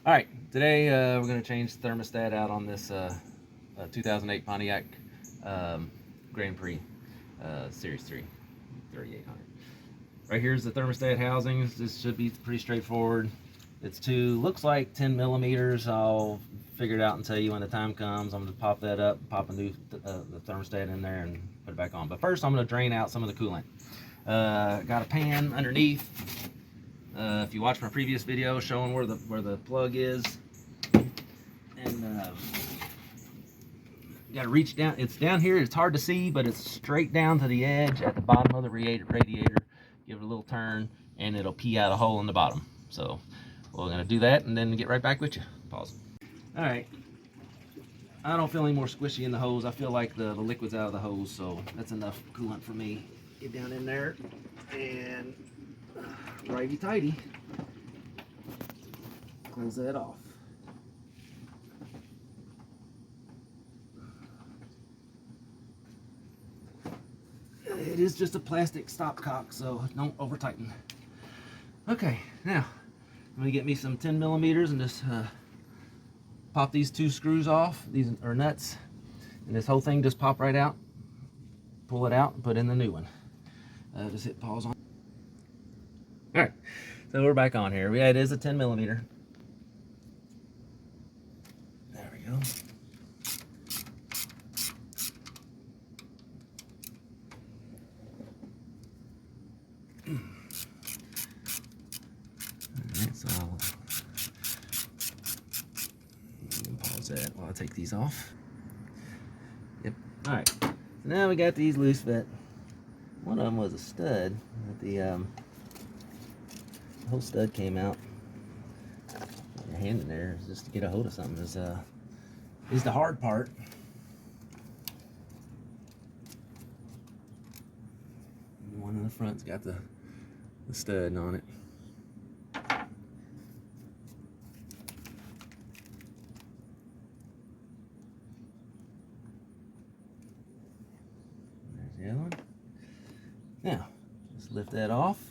All right, today we're going to change the thermostat out on this 2008 Pontiac Grand Prix Series 3 3800. Right here's the thermostat housings. This should be pretty straightforward. It's looks like 10 millimeters. I'll figure it out and tell you when the time comes. I'm going to pop that up, pop a new the thermostat in there and put it back on. But first I'm going to drain out some of the coolant. Got a pan underneath. If you watch my previous video showing where the plug is, and you got to reach down. It's down here. It's hard to see, but it's straight down to the edge at the bottom of the radiator. Give it a little turn, and it'll pee out a hole in the bottom. So we're gonna do that, and then get right back with you. Pause. All right. I don't feel any more squishy in the hose. I feel like the liquid's out of the hose, so that's enough coolant for me. Get down in there and righty tighty, close that off. It is just a plastic stopcock, so don't over tighten. Okay, now I'm gonna get me some 10 millimeters and just pop these two screws off. These are nuts, and this whole thing just pop right out. Pull it out and put in the new one. Just hit pause on. All right, so we're back on here. Yeah, it is a 10 millimeter. There we go. Alright, so I'll pause that while I take these off. Yep. Alright, so now we got these loose fit. One of them was a stud, but the whole stud came out. Your hand in there just to get a hold of something is the hard part. The one in the front's got the stud on it. There's the other one. Now, just lift that off.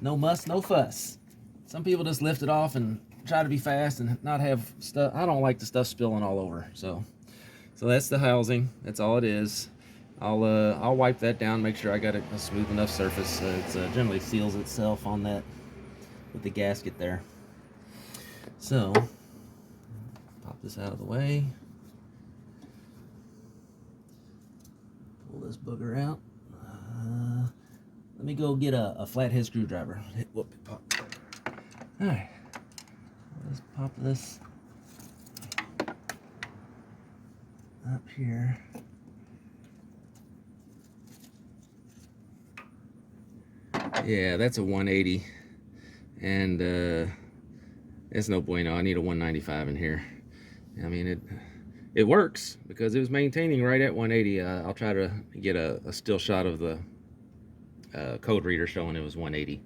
No muss, no fuss. Some people just lift it off and try to be fast and not have stuff. I don't like the stuff spilling all over. So that's the housing. That's all it is. I'll wipe that down, make sure I got a smooth enough surface. It generally seals itself on that with the gasket there. So pop this out of the way. Pull this booger out. Let me go get a flathead screwdriver. Whoop, pop. All right, let's pop this up here. Yeah, that's a 180, and it's no bueno. I need a 195 in here. I mean, it works because it was maintaining right at 180. I'll try to get a still shot of the code reader showing it was 180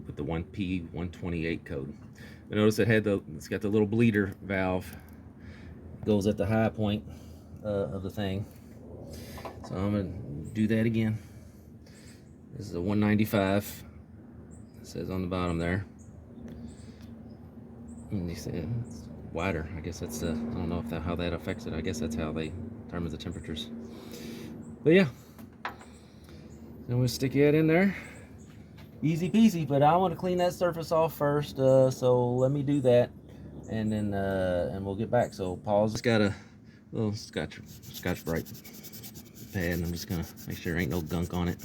with the 1P128 code. But notice it's got the little bleeder valve. It goes at the high point of the thing. So I'm gonna do that again. This is a 195. It says on the bottom there. And they said it's wider. I guess that's I don't know how that affects it. I guess that's how they determine the temperatures. But yeah. Then we'll stick that in there. Easy peasy, but I want to clean that surface off first, so let me do that, and then and we'll get back. So pause. It's got a little Scotch Brite pad, and I'm just gonna make sure there ain't no gunk on it.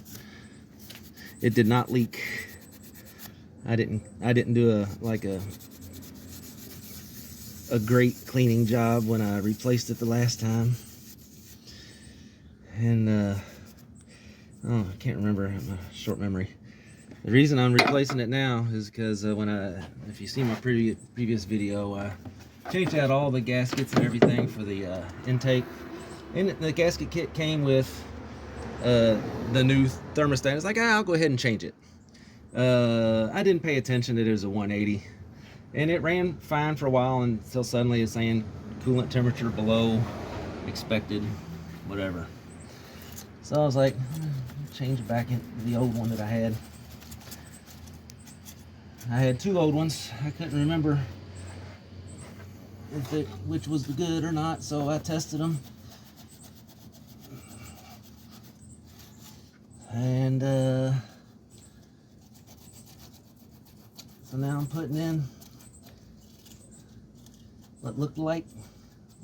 It did not leak. I didn't do a great cleaning job when I replaced it the last time, and oh, I can't remember. I have a short memory. The reason I'm replacing it now is because if you see my previous video, I changed out all the gaskets and everything for the intake. And the gasket kit came with the new thermostat. It's like, I'll go ahead and change it. I didn't pay attention that it was a 180. And it ran fine for a while until suddenly it's saying coolant temperature below expected, whatever. So I was like, change it back into the old one that I had. I had two old ones. I couldn't remember which was the good or not, so I tested them. And so now I'm putting in what looked like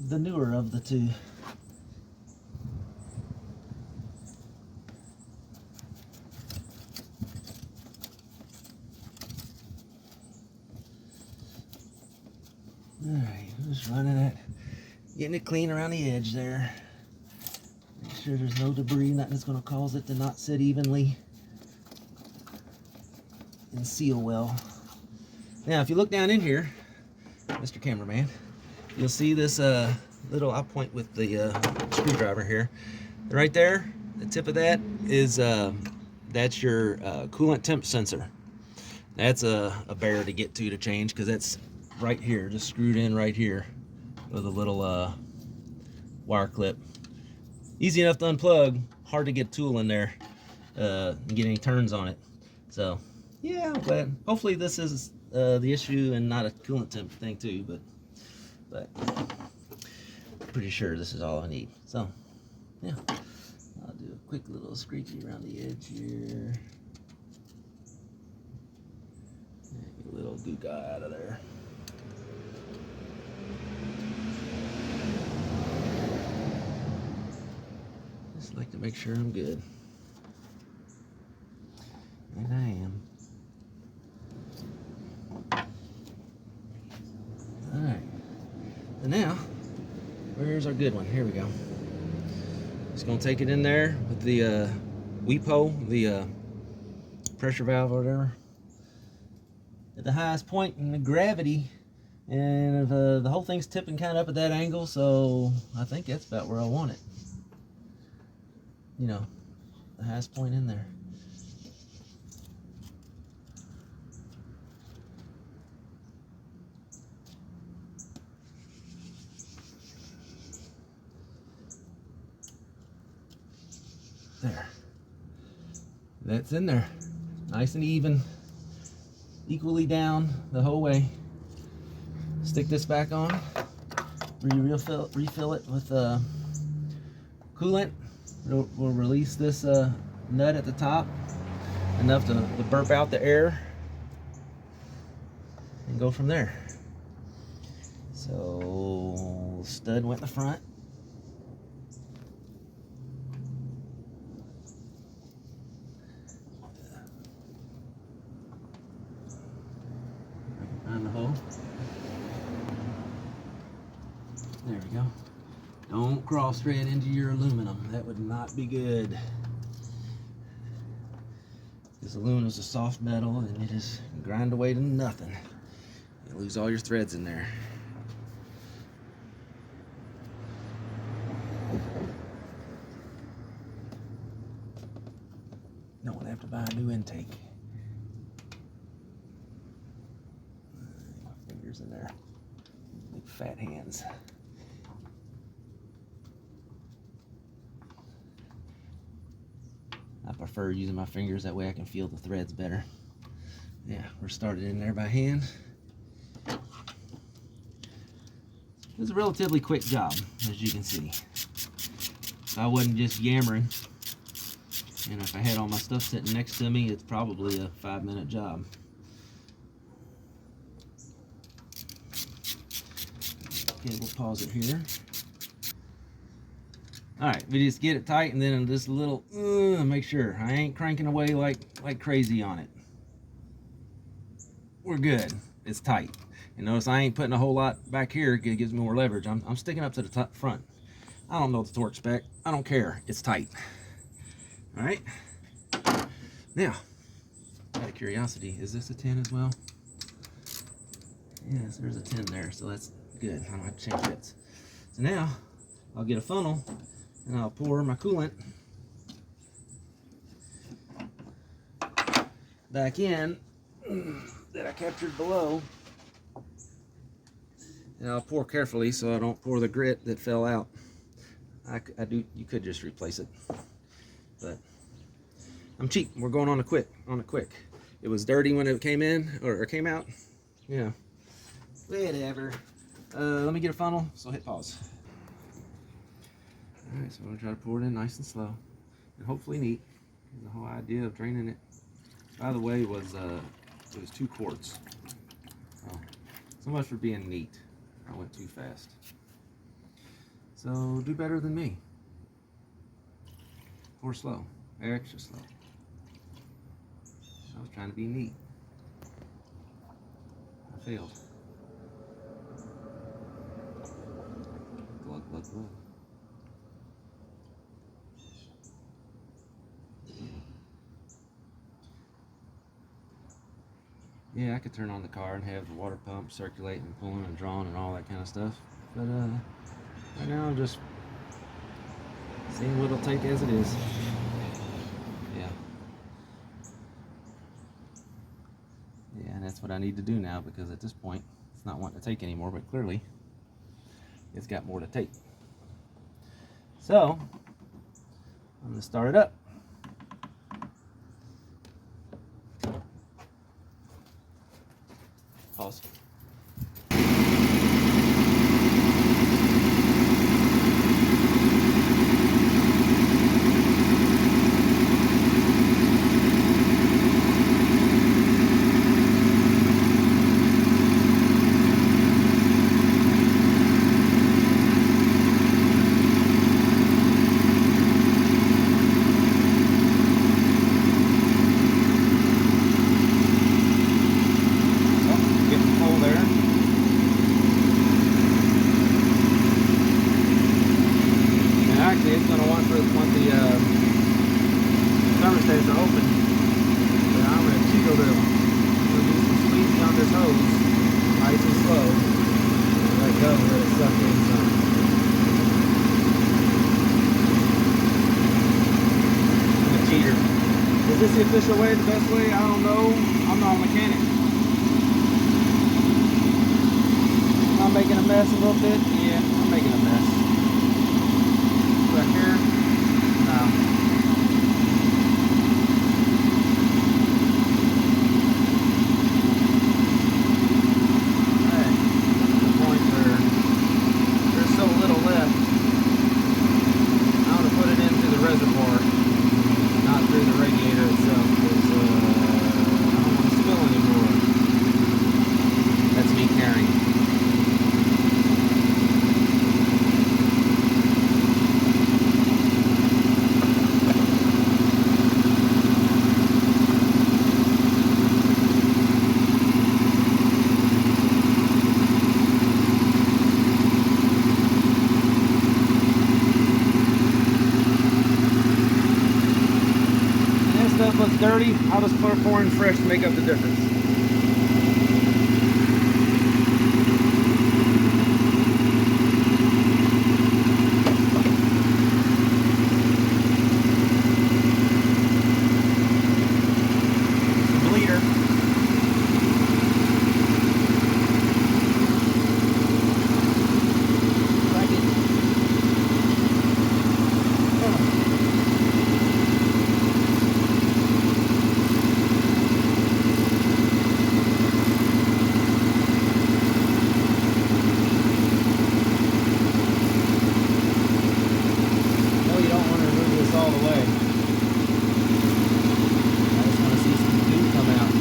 the newer of the two. Alright, just running it, getting it clean around the edge there. Make sure there's no debris, nothing that's going to cause it to not sit evenly and seal well. Now, if you look down in here, Mr. Cameraman, you'll see this little, I'll point with the screwdriver here. Right there, the tip of that is, that's your coolant temp sensor. That's a bear to get to change, because that's right here, just screwed in right here with a little wire clip. Easy enough to unplug, hard to get a tool in there and get any turns on it. So yeah, I'm glad. Hopefully this is the issue and not a coolant temp thing too, but pretty sure this is all I need. So yeah, I'll do a quick little squeaky around the edge here. Get a little goo guy out of there. Just like to make sure I'm good. And I am. Alright. And now, where's our good one? Here we go. Just going to take it in there with the WEPO, the pressure valve or whatever, at the highest point in the gravity. And if, the whole thing's tipping kind of up at that angle, so I think that's about where I want it. You know, the highest point in there. There. That's in there. Nice and even. Equally down the whole way. Stick this back on. Refill it with coolant. We'll release this nut at the top, enough to burp out the air, and go from there. So stud went in the front. Find the hole. There we go. Don't cross thread into your aluminum. That would not be good. This aluminum is a soft metal and it just grind away to nothing. You lose all your threads in there. Don't want to have to buy a new intake. My fingers in there. Big fat hands. I prefer using my fingers, that way I can feel the threads better. Yeah, we're started in there by hand. It was a relatively quick job, as you can see. If I wasn't just yammering, and if I had all my stuff sitting next to me, it's probably a 5-minute job. Okay, we'll pause it here. Alright, we just get it tight, and then just a little, make sure I ain't cranking away like crazy on it. We're good. It's tight. And notice I ain't putting a whole lot back here. It gives me more leverage. I'm sticking up to the top front. I don't know the torque spec. I don't care. It's tight. Alright. Now, out of curiosity, is this a 10 as well? Yes, there's a 10 there, so that's good. I don't have to change bits. So now, I'll get a funnel, and I'll pour my coolant back in that I captured below. And I'll pour carefully so I don't pour the grit that fell out. You could just replace it, but I'm cheap. We're going on a quick. it was dirty when it came in or came out. Yeah. Whatever. Let me get a funnel, so hit pause. Alright, so I'm going to try to pour it in nice and slow. And hopefully neat. The whole idea of draining it, by the way, was it was 2 quarts. Oh, so much for being neat. I went too fast. So do better than me. Pour slow, extra slow. I was trying to be neat. I failed. Glug, glug, glug. Yeah, I could turn on the car and have the water pump circulating, pulling and drawing and all that kind of stuff. But right now I'm just seeing what it'll take as it is. Yeah. Yeah, and that's what I need to do now, because at this point it's not wanting to take anymore, but clearly it's got more to take. So I'm going to start it up. Pause. It's going to want the thermostats are open. But I'm going to jiggle them. I'm going to do some squeezing on this hose, nice and slow. Let go, let it suck in some. I'm a cheater. Is this the official way, the best way? I don't know. I'm not a mechanic. Am I making a mess a little bit? Yeah, I'm making a mess. Right here. No. Alright, to the point where there's so little left. I want to put it into the reservoir, not through the radiator itself, because I don't want to spill anymore. That's me carrying. Looks dirty, I'll just pour in fresh to make up the difference. Bleeder. Like it. All the way. I just want to see some goo come out.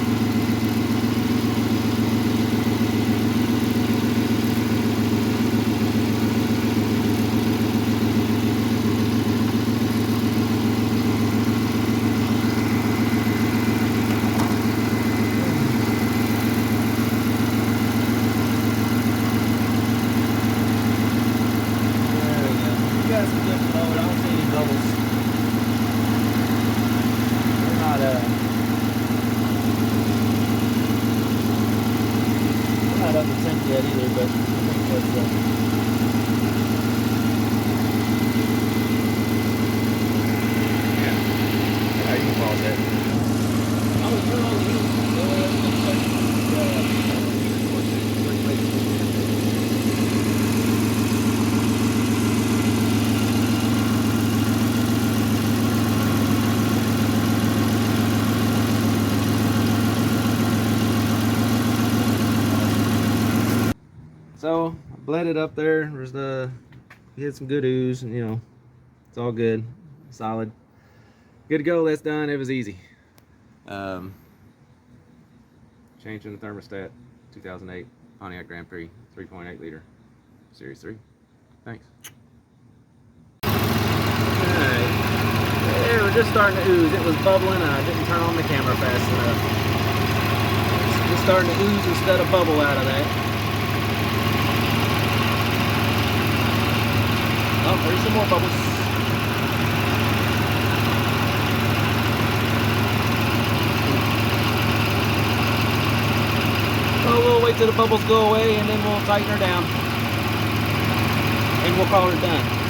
There we go. You got some good flow. I don't see any bubbles. We're not up to temp yet either, but I think that's yeah, you can pause that. I'm gonna turn on the heat. So I bled it up there. There's we had some good ooze, and you know, it's all good, solid, good to go. That's done. It was easy. Changing the thermostat, 2008 Pontiac Grand Prix, 3.8 liter, Series 3. Thanks. Alright, there, we're just starting to ooze. It was bubbling, and I didn't turn on the camera fast enough. It's just starting to ooze instead of bubble out of that. Oh, there's some more bubbles. So we'll wait till the bubbles go away, and then we'll tighten her down, and we'll call her done.